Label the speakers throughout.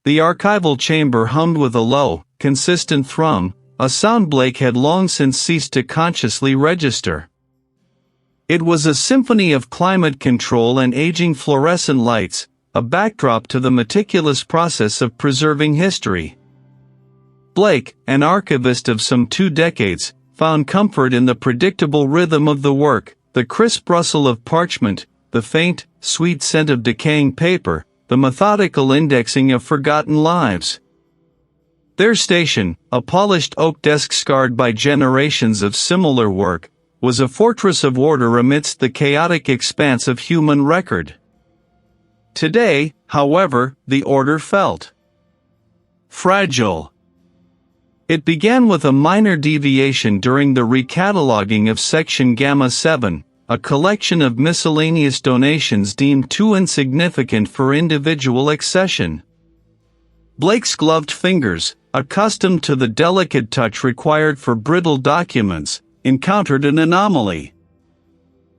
Speaker 1: The archival chamber hummed with a low, consistent thrum, a sound Blake had long since ceased to consciously register. It was a symphony of climate control and aging fluorescent lights, a backdrop to the meticulous process of preserving history. Blake, an archivist of some 2 decades, found comfort in the predictable rhythm of the work, the crisp rustle of parchment, the faint, sweet scent of decaying paper, the methodical indexing of forgotten lives. Their station, a polished oak desk scarred by generations of similar work, was a fortress of order amidst the chaotic expanse of human record. Today, however, the order felt fragile. It began with a minor deviation during the recataloguing of Section Gamma 7, a collection of miscellaneous donations deemed too insignificant for individual accession. Blake's gloved fingers, accustomed to the delicate touch required for brittle documents, encountered an anomaly.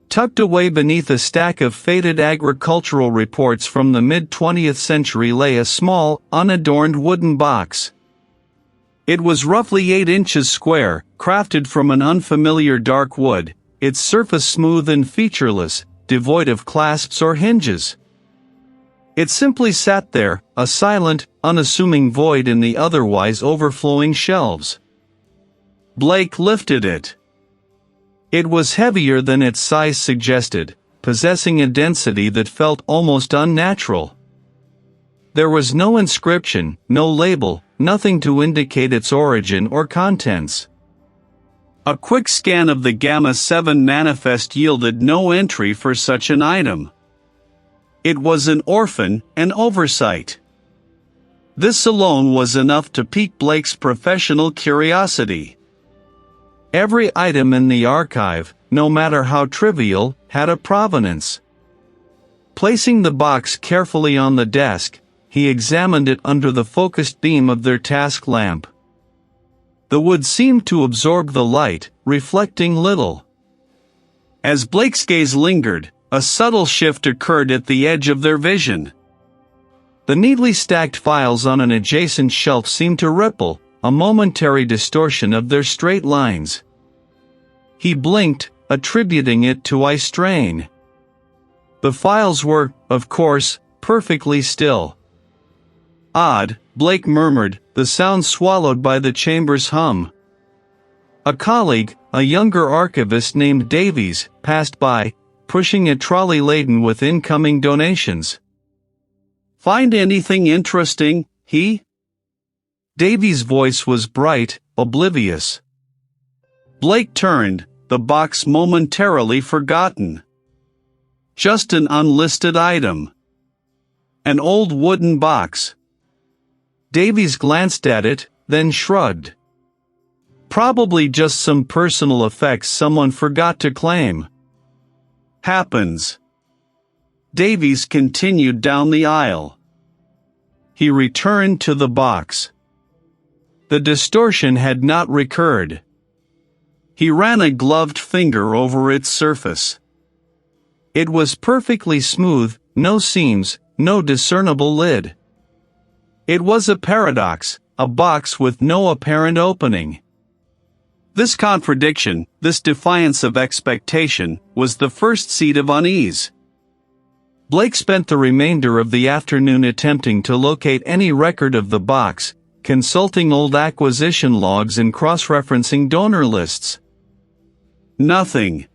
Speaker 1: Tucked away beneath a stack of faded agricultural reports from the mid-20th century lay a small, unadorned wooden box. It was roughly 8 inches square, crafted from an unfamiliar dark wood, its surface smooth and featureless, devoid of clasps or hinges. It simply sat there, a silent, unassuming void in the otherwise overflowing shelves. Blake lifted it. It was heavier than its size suggested, possessing a density that felt almost unnatural. There was no inscription, no label, nothing to indicate its origin or contents. A quick scan of the Gamma 7 manifest yielded no entry for such an item. It was an orphan, an oversight. This alone was enough to pique Blake's professional curiosity. Every item in the archive, no matter how trivial, had a provenance. Placing the box carefully on the desk, he examined it under the focused beam of their task lamp. The wood seemed to absorb the light, reflecting little. As Blake's gaze lingered, a subtle shift occurred at the edge of their vision. The neatly stacked files on an adjacent shelf seemed to ripple, a momentary distortion of their straight lines. He blinked, attributing it to eye strain. The files were, of course, perfectly still. Odd, Blake murmured, the sound swallowed by the chamber's hum. A colleague, a younger archivist named Davies, passed by, pushing a trolley laden with incoming donations. "Find anything interesting, he?" Davies' voice was bright, oblivious. Blake turned, the box momentarily forgotten. Just an unlisted item. An old wooden box. Davies glanced at it, then shrugged. Probably just some personal effects someone forgot to claim. Happens. Davies continued down the aisle. He returned to the box. The distortion had not recurred. He ran a gloved finger over its surface. It was perfectly smooth, no seams, no discernible lid. It was a paradox, a box with no apparent opening. This contradiction, this defiance of expectation, was the first seed of unease. Blake spent the remainder of the afternoon attempting to locate any record of the box, consulting old acquisition logs and cross-referencing donor lists. Nothing.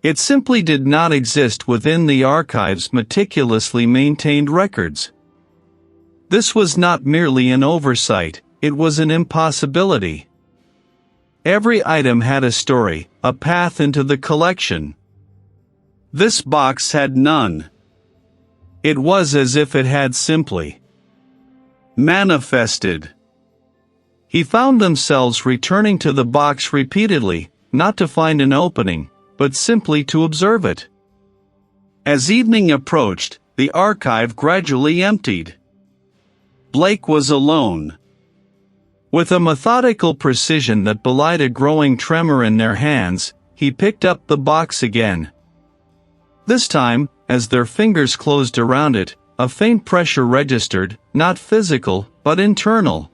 Speaker 1: It simply did not exist within the archive's meticulously maintained records. This was not merely an oversight, it was an impossibility. Every item had a story, a path into the collection. This box had none. It was as if it had simply manifested. He found themselves returning to the box repeatedly, not to find an opening, but simply to observe it. As evening approached, the archive gradually emptied. Blake was alone. With a methodical precision that belied a growing tremor in their hands, he picked up the box again. This time, as their fingers closed around it, a faint pressure registered, not physical, but internal.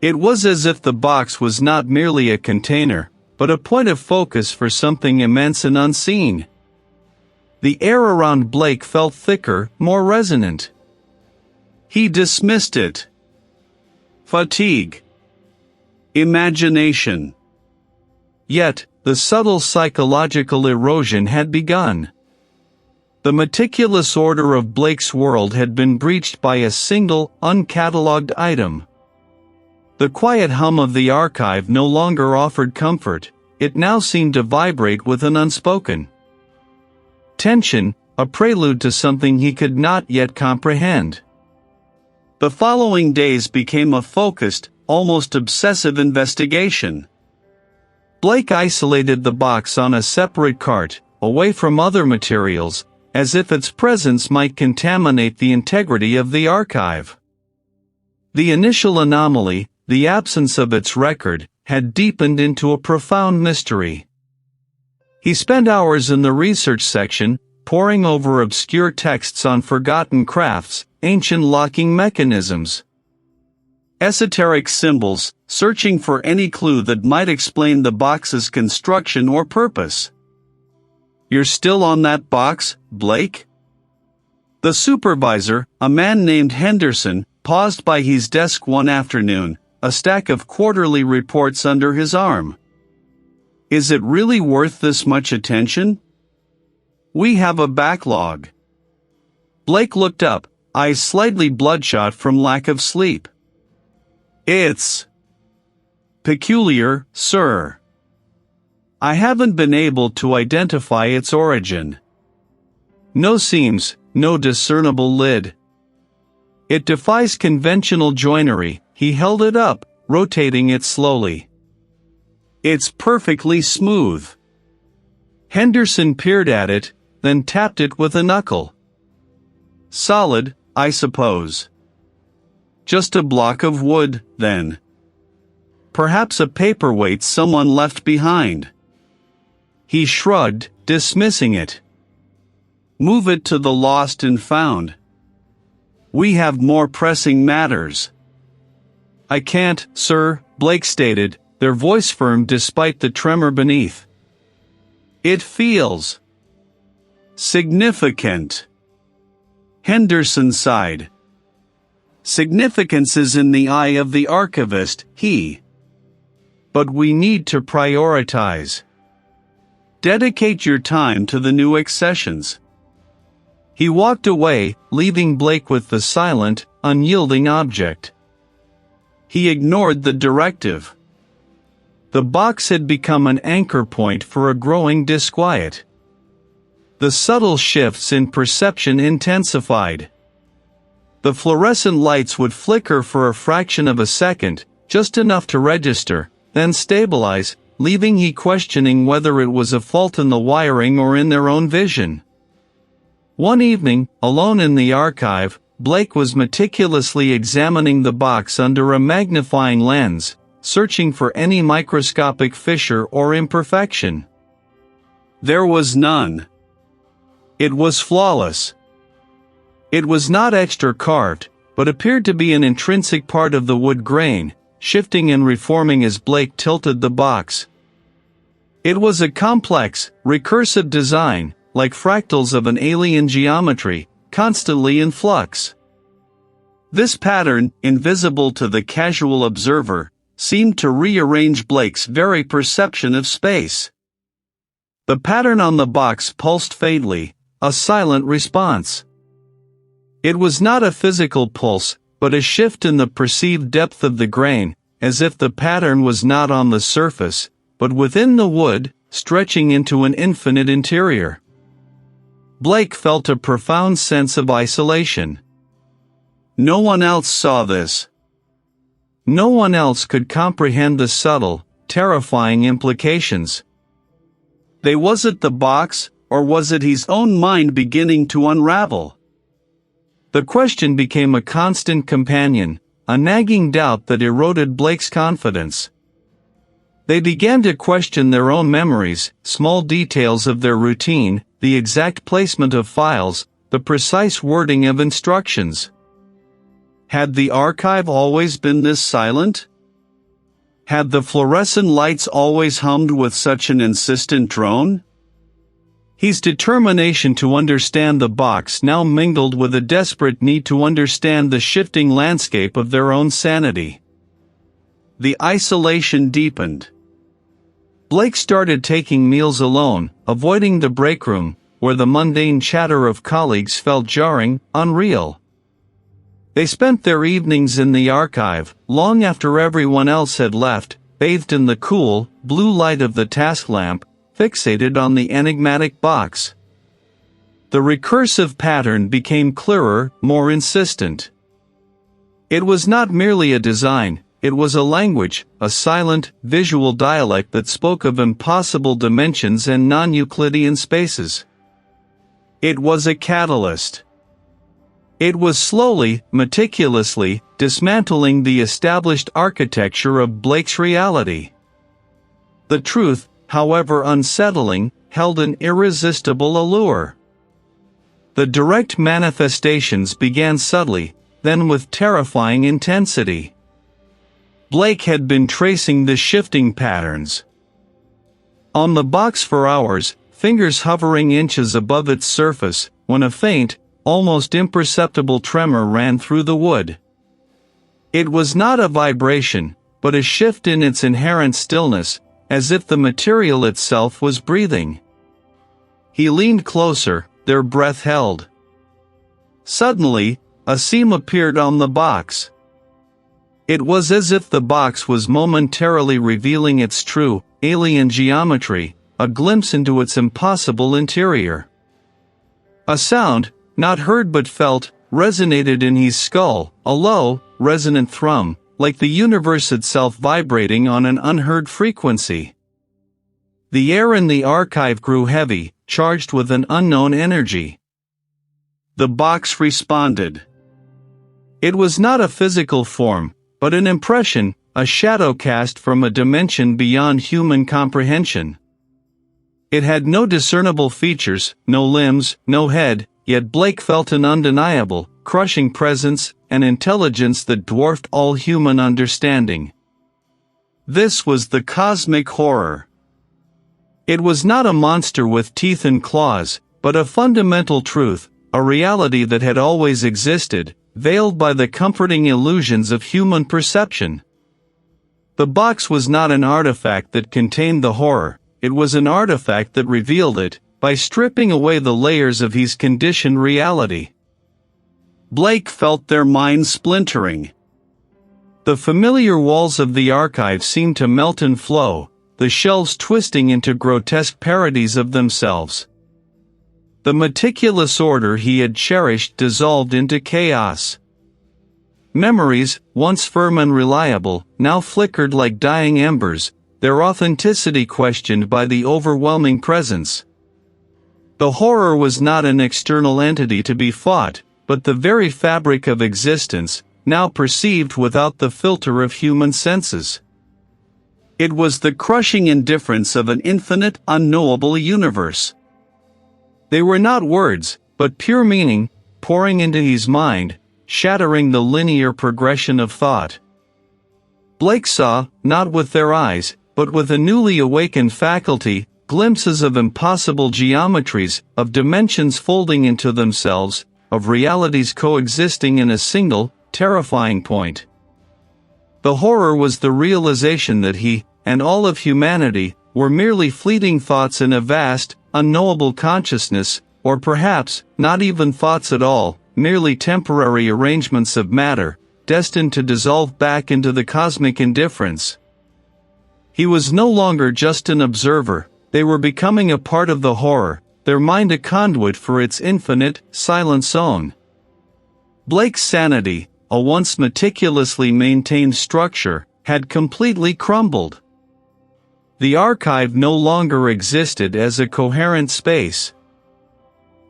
Speaker 1: It was as if the box was not merely a container, but a point of focus for something immense and unseen. The air around Blake felt thicker, more resonant. He dismissed it. Fatigue. Imagination. Yet, the subtle psychological erosion had begun. The meticulous order of Blake's world had been breached by a single, uncatalogued item. The quiet hum of the archive no longer offered comfort, it now seemed to vibrate with an unspoken tension, a prelude to something he could not yet comprehend. The following days became a focused, almost obsessive investigation. Blake isolated the box on a separate cart, away from other materials, as if its presence might contaminate the integrity of the archive. The initial anomaly, the absence of its record, had deepened into a profound mystery. He spent hours in the research section, poring over obscure texts on forgotten crafts, ancient locking mechanisms, esoteric symbols, searching for any clue that might explain the box's construction or purpose. "You're still on that box, Blake?" The supervisor, a man named Henderson, paused by his desk one afternoon, a stack of quarterly reports under his arm. "Is it really worth this much attention? We have a backlog." Blake looked up, eyes slightly bloodshot from lack of sleep. "It's peculiar, sir. I haven't been able to identify its origin. No seams, no discernible lid. It defies conventional joinery." He held it up, rotating it slowly. "It's perfectly smooth." Henderson peered at it, then tapped it with a knuckle. "Solid, I suppose. Just a block of wood, then. Perhaps a paperweight someone left behind." He shrugged, dismissing it. "Move it to the lost and found. We have more pressing matters." "I can't, sir," Blake stated, their voice firm despite the tremor beneath. "It feels significant." Henderson sighed. "Significance is in the eye of the archivist, But we need to prioritize. Dedicate your time to the new accessions." He walked away, leaving Blake with the silent, unyielding object. He ignored the directive. The box had become an anchor point for a growing disquiet. The subtle shifts in perception intensified. The fluorescent lights would flicker for a fraction of a second, just enough to register, then stabilize, leaving he questioning whether it was a fault in the wiring or in their own vision. One evening, alone in the archive, Blake was meticulously examining the box under a magnifying lens, searching for any microscopic fissure or imperfection. There was none. It was flawless. It was not extra carved, but appeared to be an intrinsic part of the wood grain, shifting and reforming as Blake tilted the box. It was a complex, recursive design, like fractals of an alien geometry, constantly in flux. This pattern, invisible to the casual observer, seemed to rearrange Blake's very perception of space. The pattern on the box pulsed faintly, a silent response. It was not a physical pulse, but a shift in the perceived depth of the grain, as if the pattern was not on the surface, but within the wood, stretching into an infinite interior. Blake felt a profound sense of isolation. No one else saw this. No one else could comprehend the subtle, terrifying implications. Was it the box, or was it his own mind beginning to unravel? The question became a constant companion, a nagging doubt that eroded Blake's confidence. They began to question their own memories, small details of their routine, the exact placement of files, the precise wording of instructions. Had the archive always been this silent? Had the fluorescent lights always hummed with such an insistent drone? His determination to understand the box now mingled with a desperate need to understand the shifting landscape of their own sanity. The isolation deepened. Blake started taking meals alone, avoiding the break room, where the mundane chatter of colleagues felt jarring, unreal. They spent their evenings in the archive, long after everyone else had left, bathed in the cool, blue light of the task lamp, fixated on the enigmatic box. The recursive pattern became clearer, more insistent. It was not merely a design, it was a language, a silent, visual dialect that spoke of impossible dimensions and non-Euclidean spaces. It was a catalyst. It was slowly, meticulously, dismantling the established architecture of Blake's reality. The truth, however unsettling, held an irresistible allure. The direct manifestations began subtly, then with terrifying intensity. Blake had been tracing the shifting patterns on the box for hours, fingers hovering inches above its surface, when a faint, almost imperceptible tremor ran through the wood. It was not a vibration, but a shift in its inherent stillness, as if the material itself was breathing. He leaned closer, their breath held. Suddenly, a seam appeared on the box. It was as if the box was momentarily revealing its true, alien geometry, a glimpse into its impossible interior. A sound, not heard but felt, resonated in his skull, a low, resonant thrum, like the universe itself vibrating on an unheard frequency. The air in the archive grew heavy, charged with an unknown energy. The box responded. It was not a physical form, but an impression, a shadow cast from a dimension beyond human comprehension. It had no discernible features, no limbs, no head, yet Blake felt an undeniable, crushing presence, an intelligence that dwarfed all human understanding. This was the cosmic horror. It was not a monster with teeth and claws, but a fundamental truth, a reality that had always existed, veiled by the comforting illusions of human perception. The box was not an artifact that contained the horror, it was an artifact that revealed it, by stripping away the layers of his conditioned reality. Blake felt their minds splintering. The familiar walls of the archive seemed to melt and flow, the shelves twisting into grotesque parodies of themselves. The meticulous order he had cherished dissolved into chaos. Memories, once firm and reliable, now flickered like dying embers, their authenticity questioned by the overwhelming presence. The horror was not an external entity to be fought, but the very fabric of existence, now perceived without the filter of human senses. It was the crushing indifference of an infinite, unknowable universe. They were not words, but pure meaning, pouring into his mind, shattering the linear progression of thought. Blake saw, not with their eyes, but with a newly awakened faculty, glimpses of impossible geometries, of dimensions folding into themselves, of realities coexisting in a single, terrifying point. The horror was the realization that he, and all of humanity, were merely fleeting thoughts in a vast, unknowable consciousness, or perhaps, not even thoughts at all, merely temporary arrangements of matter, destined to dissolve back into the cosmic indifference. He was no longer just an observer, they were becoming a part of the horror, their mind a conduit for its infinite, silent zone. Blake's sanity, a once meticulously maintained structure, had completely crumbled. The archive no longer existed as a coherent space.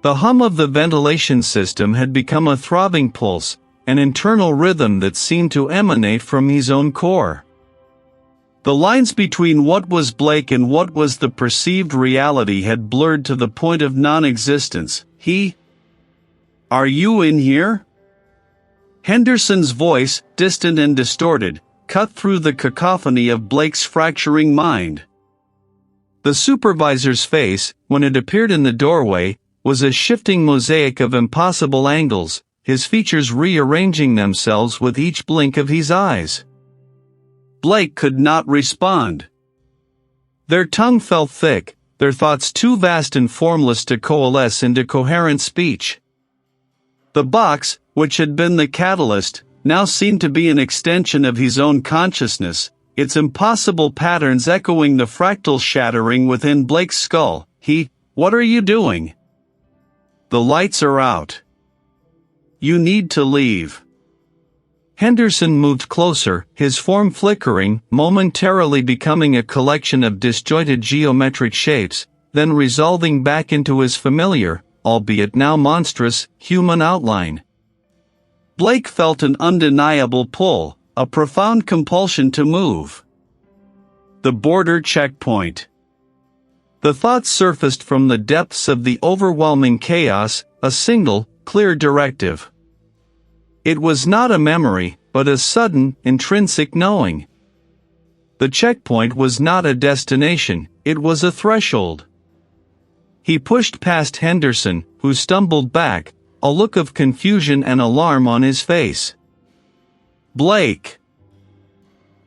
Speaker 1: The hum of the ventilation system had become a throbbing pulse, an internal rhythm that seemed to emanate from his own core. The lines between what was Blake and what was the perceived reality had blurred to the point of non-existence. He Are you in here? Henderson's voice, distant and distorted, cut through the cacophony of Blake's fracturing mind. The supervisor's face, when it appeared in the doorway, was a shifting mosaic of impossible angles, his features rearranging themselves with each blink of his eyes. Blake could not respond. Their tongue felt thick, their thoughts too vast and formless to coalesce into coherent speech. The box, which had been the catalyst, now seemed to be an extension of his own consciousness, its impossible patterns echoing the fractal shattering within Blake's skull. What are you doing? The lights are out. You need to leave. Henderson moved closer, his form flickering, momentarily becoming a collection of disjointed geometric shapes, then resolving back into his familiar, albeit now monstrous, human outline. Blake felt an undeniable pull, a profound compulsion to move. The border checkpoint. The thought surfaced from the depths of the overwhelming chaos, a single, clear directive. It was not a memory, but a sudden, intrinsic knowing. The checkpoint was not a destination, it was a threshold. He pushed past Henderson, who stumbled back, a look of confusion and alarm on his face. Blake!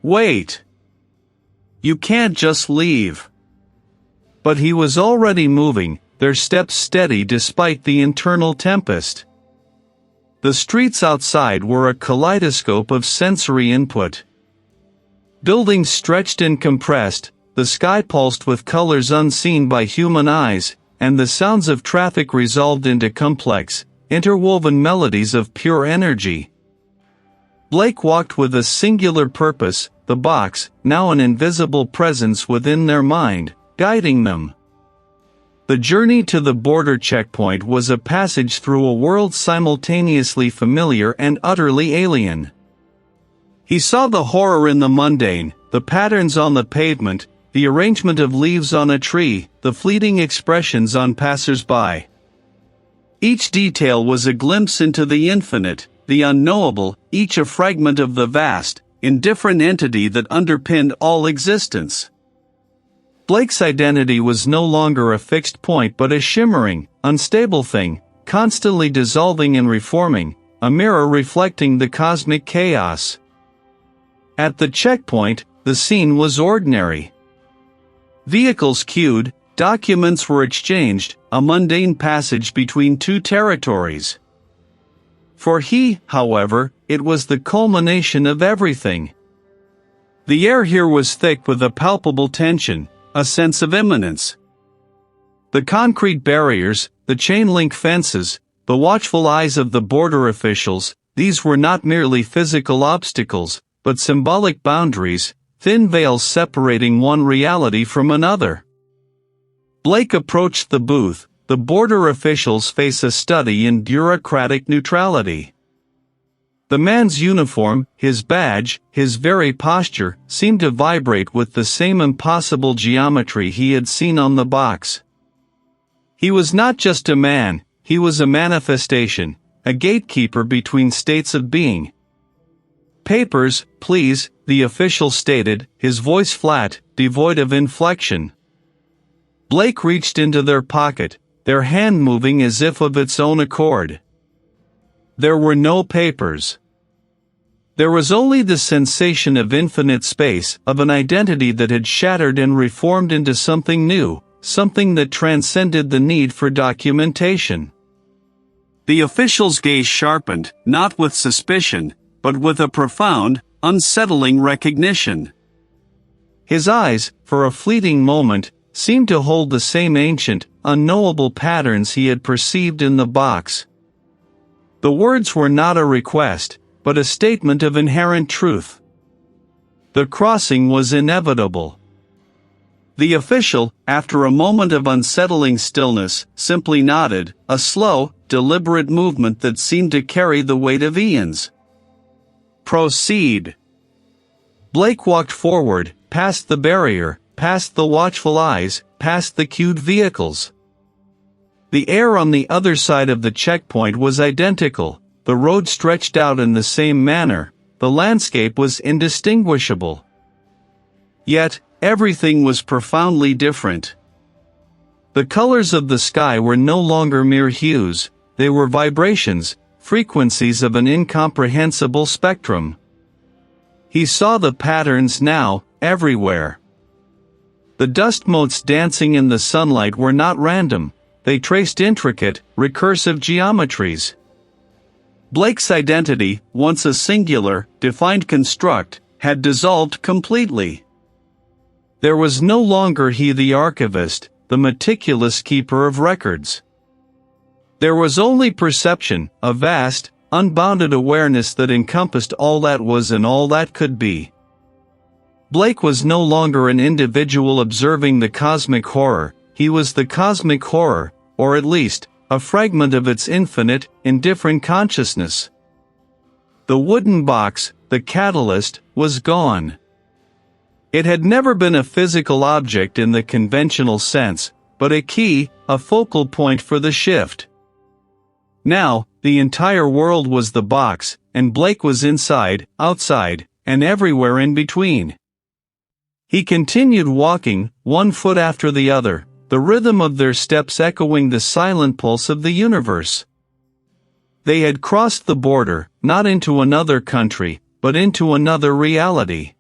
Speaker 1: Wait! You can't just leave. But he was already moving, their steps steady despite the internal tempest. The streets outside were a kaleidoscope of sensory input. Buildings stretched and compressed, the sky pulsed with colors unseen by human eyes, and the sounds of traffic resolved into complex, interwoven melodies of pure energy. Blake walked with a singular purpose, the box, now an invisible presence within their mind, guiding them. The journey to the border checkpoint was a passage through a world simultaneously familiar and utterly alien. He saw the horror in the mundane, the patterns on the pavement, the arrangement of leaves on a tree, the fleeting expressions on passers-by. Each detail was a glimpse into the infinite, the unknowable, each a fragment of the vast, indifferent entity that underpinned all existence. Blake's identity was no longer a fixed point but a shimmering, unstable thing, constantly dissolving and reforming, a mirror reflecting the cosmic chaos. At the checkpoint, the scene was ordinary. Vehicles queued, documents were exchanged, a mundane passage between two territories. For he, however, it was the culmination of everything. The air here was thick with a palpable tension, a sense of imminence. The concrete barriers, the chain-link fences, the watchful eyes of the border officials, these were not merely physical obstacles, but symbolic boundaries, thin veils separating one reality from another. Blake approached the booth, the border official's face a study in bureaucratic neutrality. The man's uniform, his badge, his very posture, seemed to vibrate with the same impossible geometry he had seen on the box. He was not just a man, he was a manifestation, a gatekeeper between states of being. Papers, please, the official stated, his voice flat, devoid of inflection. Blake reached into their pocket, their hand moving as if of its own accord. There were no papers. There was only the sensation of infinite space, of an identity that had shattered and reformed into something new, something that transcended the need for documentation. The official's gaze sharpened, not with suspicion, but with a profound, unsettling recognition. His eyes, for a fleeting moment, seemed to hold the same ancient, unknowable patterns he had perceived in the box. The words were not a request, but a statement of inherent truth. The crossing was inevitable. The official, after a moment of unsettling stillness, simply nodded, a slow, deliberate movement that seemed to carry the weight of eons. Proceed. Blake walked forward, past the barrier, past the watchful eyes, past the queued vehicles. The air on the other side of the checkpoint was identical, the road stretched out in the same manner, the landscape was indistinguishable. Yet, everything was profoundly different. The colors of the sky were no longer mere hues, they were vibrations, frequencies of an incomprehensible spectrum. He saw the patterns now, everywhere. The dust motes dancing in the sunlight were not random, they traced intricate, recursive geometries. Blake's identity, once a singular, defined construct, had dissolved completely. There was no longer he the archivist, the meticulous keeper of records. There was only perception, a vast, unbounded awareness that encompassed all that was and all that could be. Blake was no longer an individual observing the cosmic horror, he was the cosmic horror, or at least, a fragment of its infinite, indifferent consciousness. The wooden box, the catalyst, was gone. It had never been a physical object in the conventional sense, but a key, a focal point for the shift. Now, the entire world was the box, and Blake was inside, outside, and everywhere in between. He continued walking, one foot after the other, the rhythm of their steps echoing the silent pulse of the universe. They had crossed the border, not into another country, but into another reality.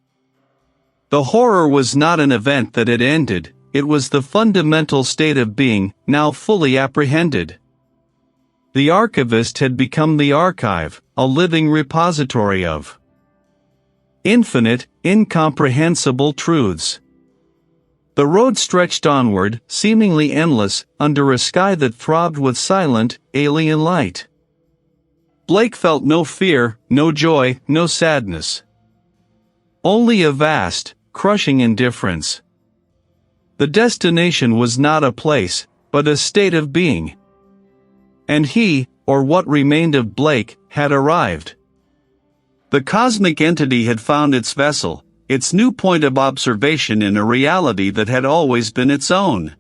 Speaker 1: The horror was not an event that had ended, it was the fundamental state of being, now fully apprehended. The archivist had become the archive, a living repository of infinite, incomprehensible truths. The road stretched onward, seemingly endless, under a sky that throbbed with silent, alien light. Blake felt no fear, no joy, no sadness. Only a vast, crushing indifference. The destination was not a place, but a state of being. And he, or what remained of Blake, had arrived. The cosmic entity had found its vessel, its new point of observation in a reality that had always been its own.